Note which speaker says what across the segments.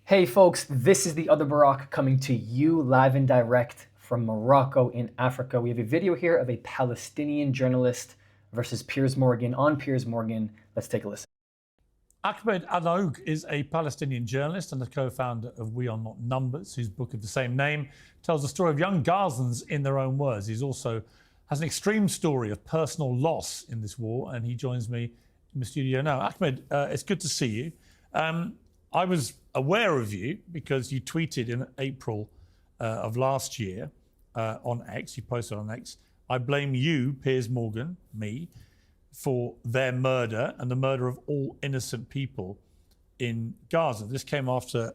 Speaker 1: Hey folks, this is the other Barak coming to you live and direct from Morocco in Africa. We have a video here of a Palestinian journalist versus Piers Morgan on Piers Morgan. Let's take a listen.
Speaker 2: Ahmed Aloug is a Palestinian journalist and the co-founder of We Are Not Numbers, whose book of the same name tells the story of young Gazans in their own words. He's also has an extreme story of personal loss in this war, and he joins me in the studio now. Ahmed, it's good to see you. I was aware of you because you tweeted in April of last year on X, you posted on X, I blame you, Piers Morgan, me, for their murder and the murder of all innocent people in Gaza. This came after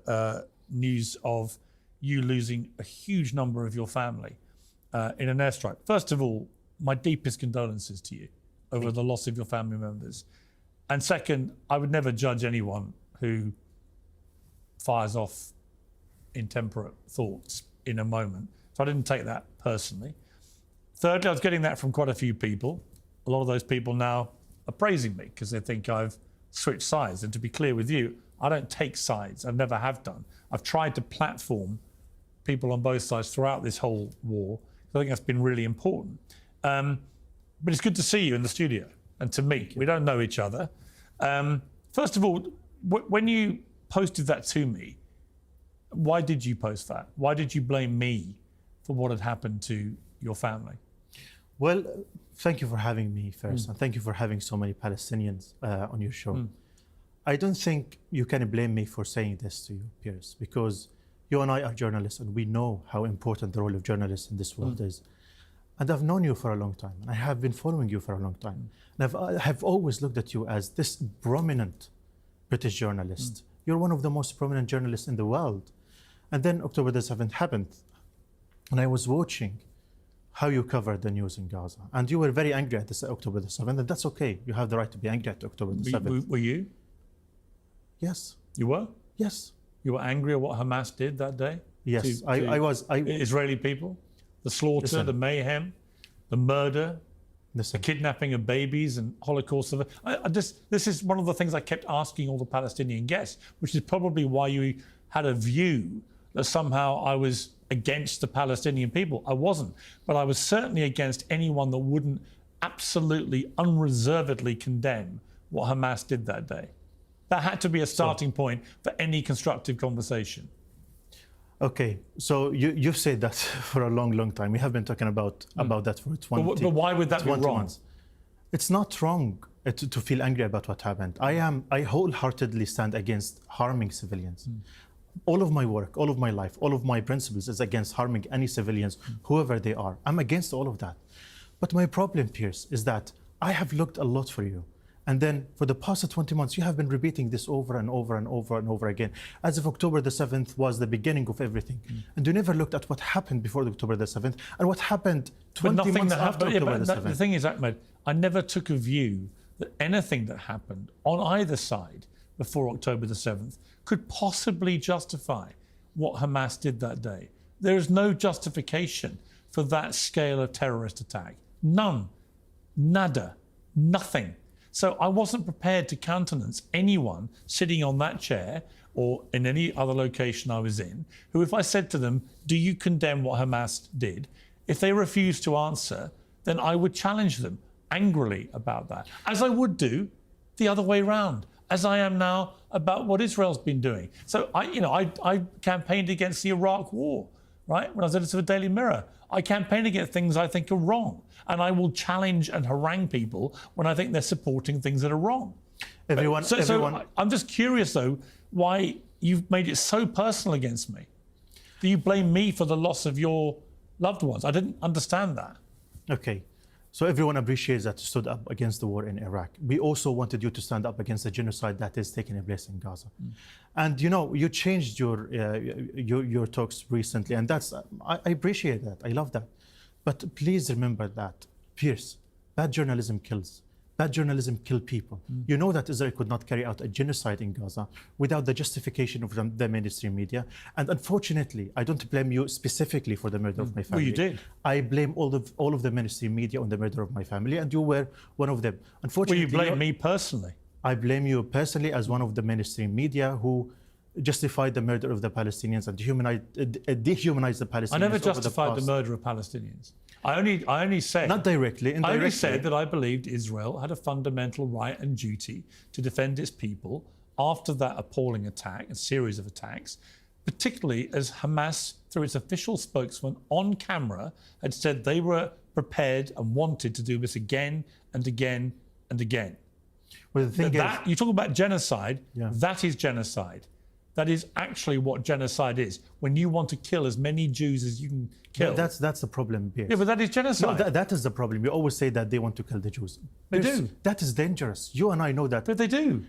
Speaker 2: news of you losing a huge number of your family in an airstrike. First of all, my deepest condolences to you over the loss of your family members. And second, I would never judge anyone who fires off intemperate thoughts in a moment. So I didn't take that personally. Thirdly, I was getting that from quite a few people. A lot of those people now are praising me because they think I've switched sides. And to be clear with you, I don't take sides. I never have done. I've tried to platform people on both sides throughout this whole war. I think that's been really important. But it's good to see you in the studio and to meet. We don't know each other. First of all, when you posted that to me, why did you post that? Why did you blame me for what had happened to your family?
Speaker 3: Well, thank you for having me first, and thank you for having so many Palestinians on your show. I don't think you can blame me for saying this to you, Piers, because you and I are journalists, and we know how important the role of journalists in this world is. And I've known you for a long time, and I have been following you for a long time. And I have always looked at you as this prominent British journalist. You're one of the most prominent journalists in the world. And then October the 7th happened, and I was watching how you covered the news in Gaza. And you were very angry at this October the 7th, and that's okay. You have the right to be angry at October the 7th.
Speaker 2: Were you?
Speaker 3: Yes.
Speaker 2: You were?
Speaker 3: Yes.
Speaker 2: You were angry at what Hamas did that day?
Speaker 3: Yes, I was.
Speaker 2: Israeli people? The slaughter, the mayhem, the murder, the kidnapping of babies and Holocaust. This is one of the things I kept asking all the Palestinian guests, which is probably why you had a view that somehow I was against the Palestinian people. I wasn't, but I was certainly against anyone that wouldn't absolutely, unreservedly condemn what Hamas did that day. That had to be a starting point for any constructive conversation.
Speaker 3: Okay, so you've said that for a long time. We have been talking about that for 20
Speaker 2: But why would that be wrong?
Speaker 3: Months. It's not wrong to feel angry about what happened. I wholeheartedly stand against harming civilians. All of my work, all of my life, all of my principles is against harming any civilians, whoever they are. I'm against all of that. But my problem, Piers, is that I have looked a lot for you. And then for the past 20 months, you have been repeating this over and over and over and over again, as if October the 7th was the beginning of everything. And you never looked at what happened before October the 7th and what happened 20 months after October the 7th.
Speaker 2: The thing is, Ahmed, I never took a view that anything that happened on either side before October the 7th could possibly justify what Hamas did that day. There is no justification for that scale of terrorist attack. None. Nada. Nothing. So I wasn't prepared to countenance anyone sitting on that chair or in any other location I was in, who if I said to them, do you condemn what Hamas did? If they refused to answer, then I would challenge them angrily about that, as I would do the other way round, as I am now about what Israel's been doing. So I campaigned against the Iraq war, right? When I was editor of the Daily Mirror, I campaigned against things I think are wrong. And I will challenge and harangue people when I think they're supporting things that are wrong. So I'm just curious, though, why you've made it so personal against me. Do you blame me for the loss of your loved ones? I didn't understand that.
Speaker 3: Okay. So everyone appreciates that you stood up against the war in Iraq. We also wanted you to stand up against the genocide that is taking place in Gaza. And you changed your talks recently, and I appreciate that. I love that. But please remember that, Piers, bad journalism kills. Bad journalism kills people. You know that Israel could not carry out a genocide in Gaza without the justification of the mainstream media. And unfortunately, I don't blame you specifically for the murder of my family.
Speaker 2: Well, you did.
Speaker 3: I blame all of the mainstream media on the murder of my family, and you were one of them. Unfortunately,
Speaker 2: well, you blame me personally.
Speaker 3: I blame you personally as one of the mainstream media who justified the murder of the Palestinians and dehumanized the Palestinians.
Speaker 2: I never
Speaker 3: over
Speaker 2: justified the
Speaker 3: past.
Speaker 2: murder of Palestinians. I only said...
Speaker 3: Not directly,
Speaker 2: I
Speaker 3: indirectly.
Speaker 2: only said that I believed Israel had a fundamental right and duty to defend its people after that appalling attack, a series of attacks, particularly as Hamas, through its official spokesman on camera, had said they were prepared and wanted to do this again and again and again.
Speaker 3: Well, the thing is,
Speaker 2: You talk about genocide,
Speaker 3: Yeah.
Speaker 2: that is genocide. That is actually what genocide is. When you want to kill as many Jews as you can kill.
Speaker 3: that's the problem, Pierce.
Speaker 2: Yeah, but that is genocide.
Speaker 3: No, that is the problem. You always say that they want to kill the Jews.
Speaker 2: They do.
Speaker 3: That is dangerous. You and I know that.
Speaker 2: But they do.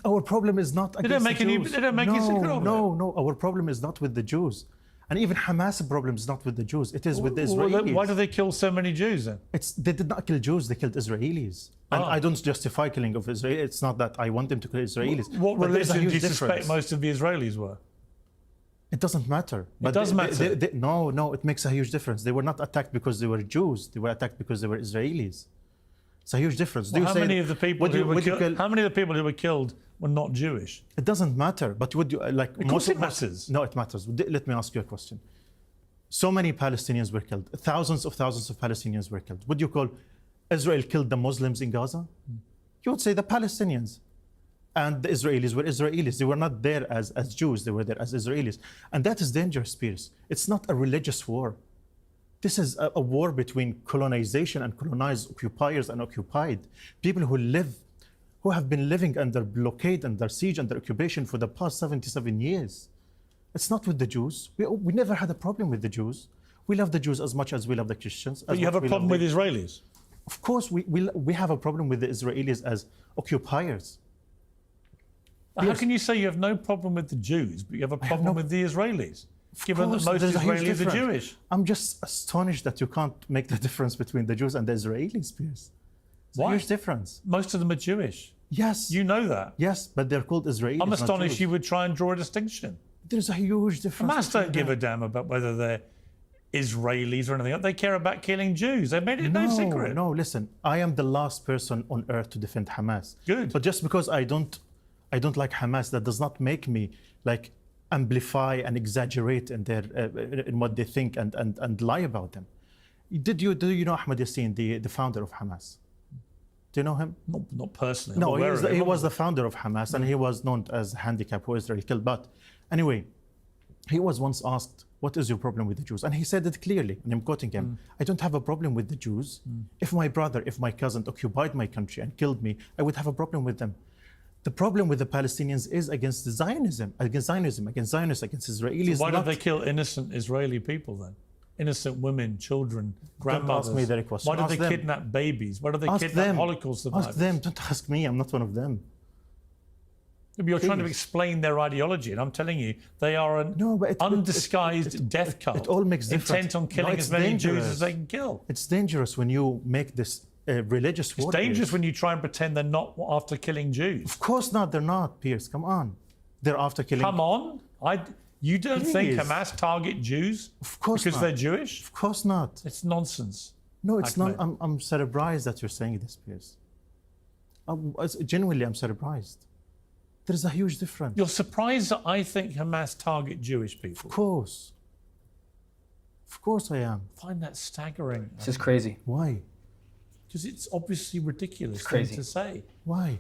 Speaker 3: Our problem is not against
Speaker 2: don't make
Speaker 3: the
Speaker 2: any-
Speaker 3: Jews.
Speaker 2: they don't make you secure of it.
Speaker 3: No. Our problem is not with the Jews. And even Hamas' problem is not with the Jews. It is with the Israelis.
Speaker 2: Why do they kill so many Jews then?
Speaker 3: They did not kill Jews. They killed Israelis. And I don't justify killing of Israel. It's not that I want them to kill Israelis.
Speaker 2: What
Speaker 3: But there's a
Speaker 2: religion do
Speaker 3: huge
Speaker 2: you suspect
Speaker 3: difference.
Speaker 2: most of the Israelis were?
Speaker 3: It doesn't matter. But
Speaker 2: does matter.
Speaker 3: No, it makes a huge difference. They were not attacked because they were Jews. They were attacked because they were Israelis. It's a huge difference.
Speaker 2: How many of the people who were killed? How many of the people who were killed were not Jewish?
Speaker 3: It doesn't matter. But would you like?
Speaker 2: Of course, it matters.
Speaker 3: No, it matters. Let me ask you a question. So many Palestinians were killed. Thousands of Palestinians were killed. Would you call Israel killed the Muslims in Gaza? You would say the Palestinians. And the Israelis were Israelis. They were not there as Jews. They were there as Israelis. And that is dangerous, Pierce. It's not a religious war. This is a war between colonization and colonized, occupiers and occupied. People who have been living under blockade, under siege, under occupation for the past 77 years. It's not with the Jews. We never had a problem with the Jews. We love the Jews as much as we love the Christians.
Speaker 2: But you have a problem with Israelis?
Speaker 3: Of course, we have a problem with the Israelis as occupiers.
Speaker 2: How can you say you have no problem with the Jews, but you have a problem with the Israelis, given that most
Speaker 3: There's a huge
Speaker 2: Israelis are
Speaker 3: difference.
Speaker 2: Jewish?
Speaker 3: I'm just astonished that you can't make the difference between the Jews and the Israelis, Pierce. It's
Speaker 2: Why?
Speaker 3: a huge difference.
Speaker 2: Most of them are Jewish.
Speaker 3: Yes.
Speaker 2: You know that.
Speaker 3: Yes, but they're called Israelis.
Speaker 2: I'm
Speaker 3: not
Speaker 2: astonished
Speaker 3: Jews.
Speaker 2: you would try and draw a distinction.
Speaker 3: There's a huge difference.
Speaker 2: Hamas don't
Speaker 3: between
Speaker 2: give a
Speaker 3: them.
Speaker 2: damn about whether they're Israelis or anything else. They care about killing Jews. They made it no secret.
Speaker 3: No, listen. I am the last person on earth to defend Hamas.
Speaker 2: Good.
Speaker 3: But just because I don't like Hamas, that does not make me like amplify and exaggerate in their in what they think and lie about them. Do you know Ahmed Yassin, the founder of Hamas? Do you know him?
Speaker 2: Not personally. I'm
Speaker 3: No,
Speaker 2: aware of it.
Speaker 3: he was the founder of Hamas, and he was known as handicap who Israel killed. But anyway, he was once asked, "What is your problem with the Jews?" And he said it clearly, and I'm quoting him: "I don't have a problem with the Jews. If my brother, if my cousin occupied my country and killed me, I would have a problem with them. The problem with the Palestinians is against Zionism, against Zionists, against Israelis."
Speaker 2: Why did they kill innocent Israeli people then? Innocent women, children, grandmothers.
Speaker 3: ask me that question.
Speaker 2: Why did
Speaker 3: Ask
Speaker 2: they
Speaker 3: them.
Speaker 2: kidnap babies? Why did they
Speaker 3: Ask
Speaker 2: kidnap
Speaker 3: them.
Speaker 2: Holocaust survivors?
Speaker 3: Ask them. Don't ask me. I'm not one of them.
Speaker 2: You're trying to
Speaker 3: Please.
Speaker 2: explain their ideology, and I'm telling you, they are an
Speaker 3: No, but
Speaker 2: undisguised death cult.
Speaker 3: it all makes difference.
Speaker 2: intent on killing
Speaker 3: No,
Speaker 2: as many Jews
Speaker 3: dangerous.
Speaker 2: as they can kill.
Speaker 3: It's dangerous when you make this religious war.
Speaker 2: It's dangerous
Speaker 3: Pierce.
Speaker 2: when you try and pretend they're not after killing Jews.
Speaker 3: Of course not. They're not, Pierce. Come on. They're after killing.
Speaker 2: Come on, you don't think
Speaker 3: Please.
Speaker 2: Hamas target Jews
Speaker 3: Of course
Speaker 2: because
Speaker 3: not.
Speaker 2: they're Jewish?
Speaker 3: Of course not.
Speaker 2: It's nonsense.
Speaker 3: No, it's not.
Speaker 2: Ahmed.
Speaker 3: I'm surprised that you're saying this, Pierce. Genuinely, I'm surprised. There's a huge difference.
Speaker 2: You're surprised that I think Hamas target Jewish people.
Speaker 3: Of course. Of course I am.
Speaker 2: I find that staggering.
Speaker 1: This is crazy.
Speaker 3: Why?
Speaker 2: Because it's obviously ridiculous
Speaker 1: It's crazy.
Speaker 2: thing to say.
Speaker 3: Why?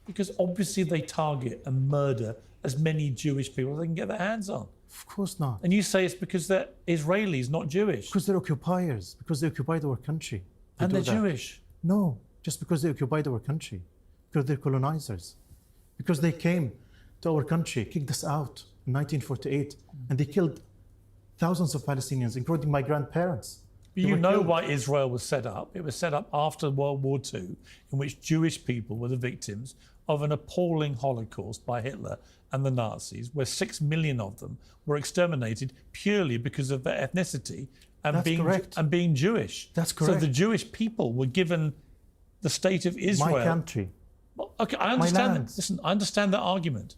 Speaker 2: Because obviously they target and murder as many Jewish people as they can get their hands on.
Speaker 3: Of course not.
Speaker 2: And you say it's because they're Israelis, not Jewish.
Speaker 3: Because they're occupiers. Because they occupied our country. They
Speaker 2: And
Speaker 3: do
Speaker 2: they're
Speaker 3: that.
Speaker 2: Jewish.
Speaker 3: No, just because they occupied our country. Because they're colonizers. Because they came to our country, kicked us out in 1948, and they killed thousands of Palestinians, including my grandparents.
Speaker 2: But
Speaker 3: They
Speaker 2: you
Speaker 3: were
Speaker 2: know
Speaker 3: killed.
Speaker 2: why Israel was set up. It was set up after World War II, in which Jewish people were the victims of an appalling Holocaust by Hitler and the Nazis, where 6 million of them were exterminated purely because of their ethnicity and
Speaker 3: That's correct.
Speaker 2: being Jewish.
Speaker 3: That's
Speaker 2: So
Speaker 3: correct.
Speaker 2: the Jewish people were given the state of Israel.
Speaker 3: My country.
Speaker 2: Well, okay, I understand that.
Speaker 3: land.
Speaker 2: Listen, I understand that argument.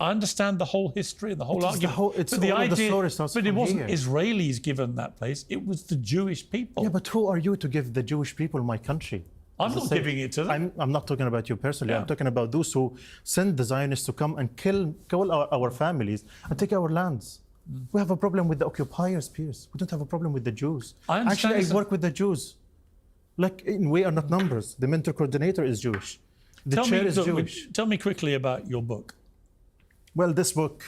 Speaker 2: I understand the whole history and the whole
Speaker 3: It is the
Speaker 2: argument.
Speaker 3: whole- it's
Speaker 2: but the
Speaker 3: all of the
Speaker 2: idea,
Speaker 3: story starts
Speaker 2: but it
Speaker 3: from
Speaker 2: wasn't
Speaker 3: here.
Speaker 2: Israelis given that place. It was the Jewish people.
Speaker 3: Yeah, but who are you to give the Jewish people my country?
Speaker 2: I'm not giving it to them.
Speaker 3: I'm not talking about you personally.
Speaker 2: Yeah.
Speaker 3: I'm talking about those who send the Zionists to come and kill our families and take our lands. We have a problem with the occupiers, Piers. We don't have a problem with the Jews.
Speaker 2: I understand.
Speaker 3: Actually, I work with the Jews. Like, we are not numbers. The mentor coordinator is Jewish. The chair is Jewish.
Speaker 2: Tell me quickly about your book.
Speaker 3: Well, this book,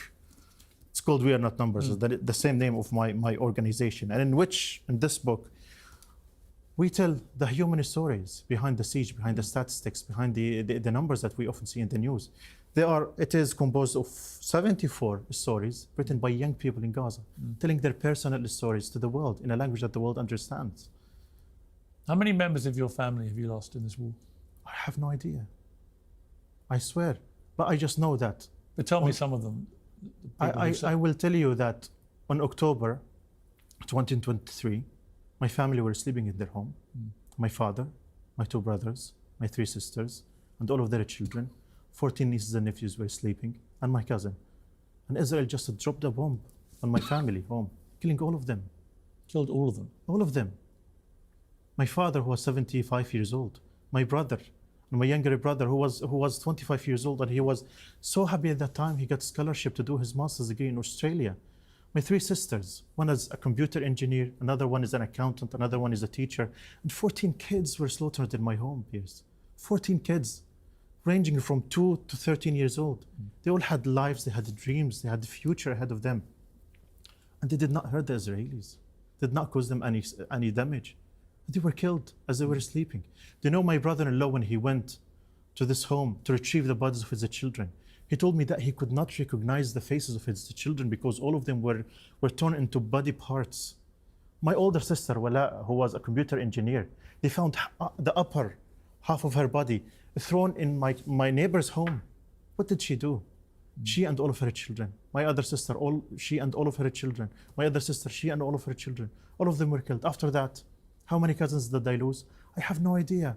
Speaker 3: it's called We Are Not Numbers. It's the same name of my organization. And in this book, we tell the human stories behind the siege, behind the statistics, behind the numbers that we often see in the news. It is composed of 74 stories written by young people in Gaza, telling their personal stories to the world in a language that the world understands.
Speaker 2: How many members of your family have you lost in this war?
Speaker 3: I have no idea. I swear. But I just know that.
Speaker 2: But tell me some of them.
Speaker 3: I will tell you that on October 2023, my family were sleeping in their home. My father, my 2 brothers, my 3 sisters, and all of their children. 14 nieces and nephews were sleeping, and my cousin. And Israel just dropped a bomb on my family home, killing all of them.
Speaker 2: Killed all of them?
Speaker 3: All of them. My father, who was 75 years old. My brother, and my younger brother, who was 25 years old, and he was so happy at that time he got scholarship to do his master's degree in Australia. My 3 sisters, one is a computer engineer, another one is an accountant, another one is a teacher, and 14 kids were slaughtered in my home, Piers. 14 kids, ranging from 2 to 13 years old. They all had lives, they had dreams, they had the future ahead of them. And they did not hurt the Israelis, did not cause them any damage. They were killed as they were sleeping. Do you know my brother-in-law, when he went to this home to retrieve the bodies of his children, he told me that he could not recognize the faces of his children because all of them were torn into body parts. My older sister, Wala, who was a computer engineer, they found the upper half of her body thrown in my neighbor's home. What did she do? She and all of her children. My other sister, she and all of her children. My other sister, she and all of her children. All of them were killed. After that, how many cousins did I lose? I have no idea.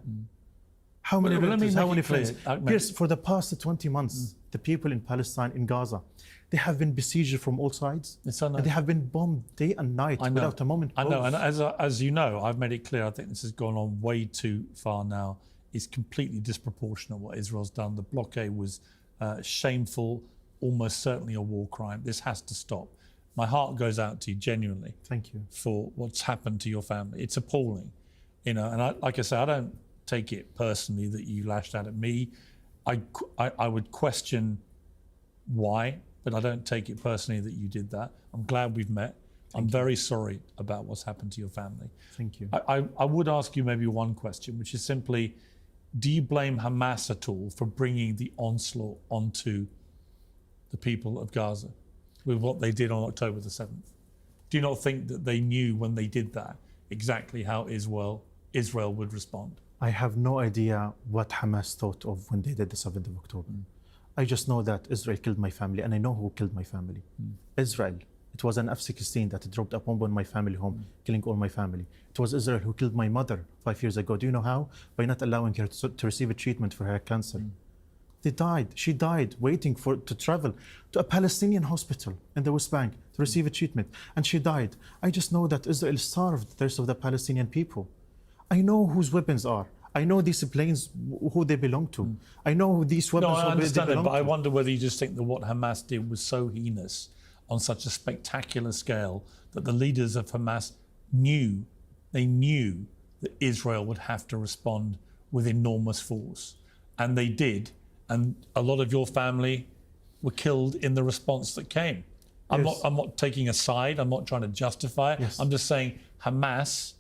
Speaker 3: How many relatives, how many friends? Yes, for the past 20 months, the people in Palestine, in Gaza, they have been besieged from all sides. And they have been bombed day and night without a moment.
Speaker 2: I know, and as you know, I've made it clear, I think this has gone on way too far now. It's completely disproportionate what Israel's done. The blockade was shameful, almost certainly a war crime. This has to stop. My heart goes out to you, genuinely.
Speaker 3: Thank you.
Speaker 2: For what's happened to your family. It's appalling, and like I say, I don't take it personally that you lashed out at me. I would question why, but I don't take it personally that you did that. I'm glad we've met. I'm very sorry about what's happened to your family.
Speaker 3: Thank you.
Speaker 2: I would ask you maybe one question, which is simply, do you blame Hamas at all for bringing the onslaught onto the people of Gaza with what they did on October the 7th? Do you not think that they knew when they did that exactly how Israel would respond?
Speaker 3: I have no idea what Hamas thought of when they did the 7th of October. I just know that Israel killed my family, and I know who killed my family. Israel. It was an F-16 that dropped a bomb on my family home, killing all my family. It was Israel who killed my mother 5 years ago. Do you know how? By not allowing her to receive a treatment for her cancer. They died. She died waiting to travel to a Palestinian hospital in the West Bank to receive a treatment, and she died. I just know that Israel starved the rest of the Palestinian people. I know whose weapons are. I know these planes, who they belong to. I know who these weapons
Speaker 2: No, I understand
Speaker 3: they
Speaker 2: that,
Speaker 3: belong
Speaker 2: but I
Speaker 3: to.
Speaker 2: wonder whether you just think that what Hamas did was so heinous on such a spectacular scale that the leaders of Hamas knew that Israel would have to respond with enormous force. And they did. And a lot of your family were killed in the response that came. I'm not taking a side. I'm not trying to justify it.
Speaker 3: Yes.
Speaker 2: I'm just saying Hamas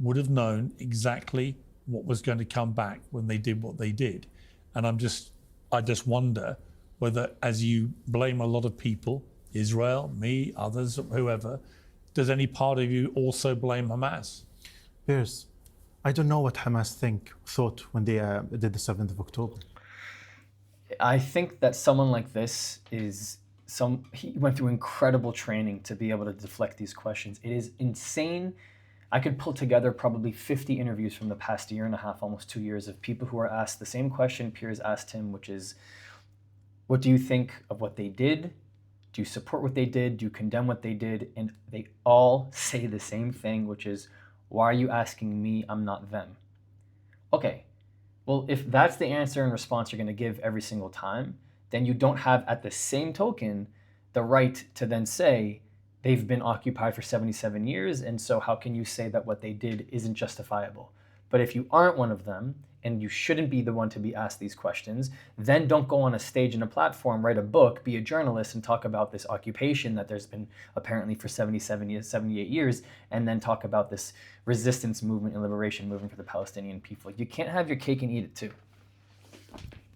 Speaker 2: would have known exactly what was going to come back when they did what they did. And I just wonder whether, as you blame a lot of people, Israel, me, others, whoever, does any part of you also blame Hamas?
Speaker 3: Piers, I don't know what Hamas thought when they did the 7th of October.
Speaker 1: I think that someone like this he went through incredible training to be able to deflect these questions. It is insane. I could pull together probably 50 interviews from the past year and a half, almost 2 years, of people who are asked the same question Piers asked him, which is, what do you think of what they did? Do you support what they did? Do you condemn what they did? And they all say the same thing, which is, why are you asking me? I'm not them. Okay, Well, if that's the answer and response you're going to give every single time, then you don't have, at the same token, the right to then say they've been occupied for 77 years, and so how can you say that what they did isn't justifiable? But if you aren't one of them, and you shouldn't be the one to be asked these questions, then don't go on a stage and a platform, write a book, be a journalist, and talk about this occupation that there's been apparently for 77 years, 78 years, and then talk about this resistance movement and liberation movement for the Palestinian people. You can't have your cake and eat it too.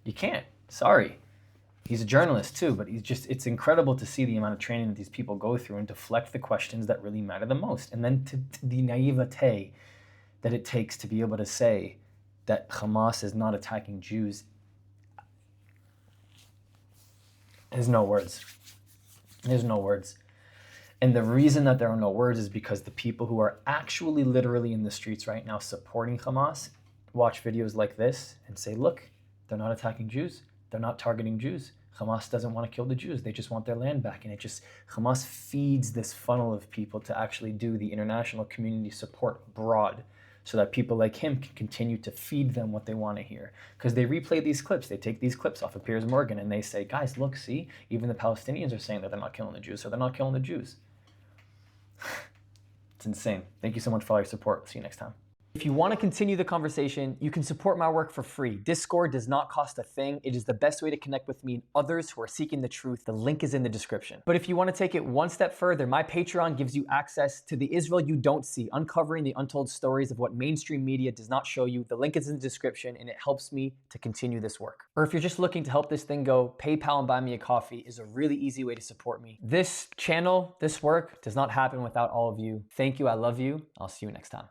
Speaker 1: You can't. Sorry. He's a journalist too, but it's incredible to see the amount of training that these people go through and deflect the questions that really matter the most. And then to the naivete that it takes to be able to say that Hamas is not attacking Jews. There's no words. There's no words. And the reason that there are no words is because the people who are actually literally in the streets right now supporting Hamas watch videos like this and say, look, they're not attacking Jews. They're not targeting Jews. Hamas doesn't want to kill the Jews. They just want their land back. And Hamas feeds this funnel of people to actually do the international community support abroad, so that people like him can continue to feed them what they want to hear. Because they replay these clips. They take these clips off of Piers Morgan and they say, guys, look, see, even the Palestinians are saying that they're not killing the Jews, so they're not killing the Jews. It's insane. Thank you so much for all your support. See you next time. If you want to continue the conversation, you can support my work for free. Discord does not cost a thing. It is the best way to connect with me and others who are seeking the truth. The link is in the description. But if you want to take it one step further, my Patreon gives you access to the Israel you don't see, uncovering the untold stories of what mainstream media does not show you. The link is in the description and it helps me to continue this work. Or if you're just looking to help this thing go, PayPal and Buy Me a Coffee is a really easy way to support me. This channel, this work does not happen without all of you. Thank you. I love you. I'll see you next time.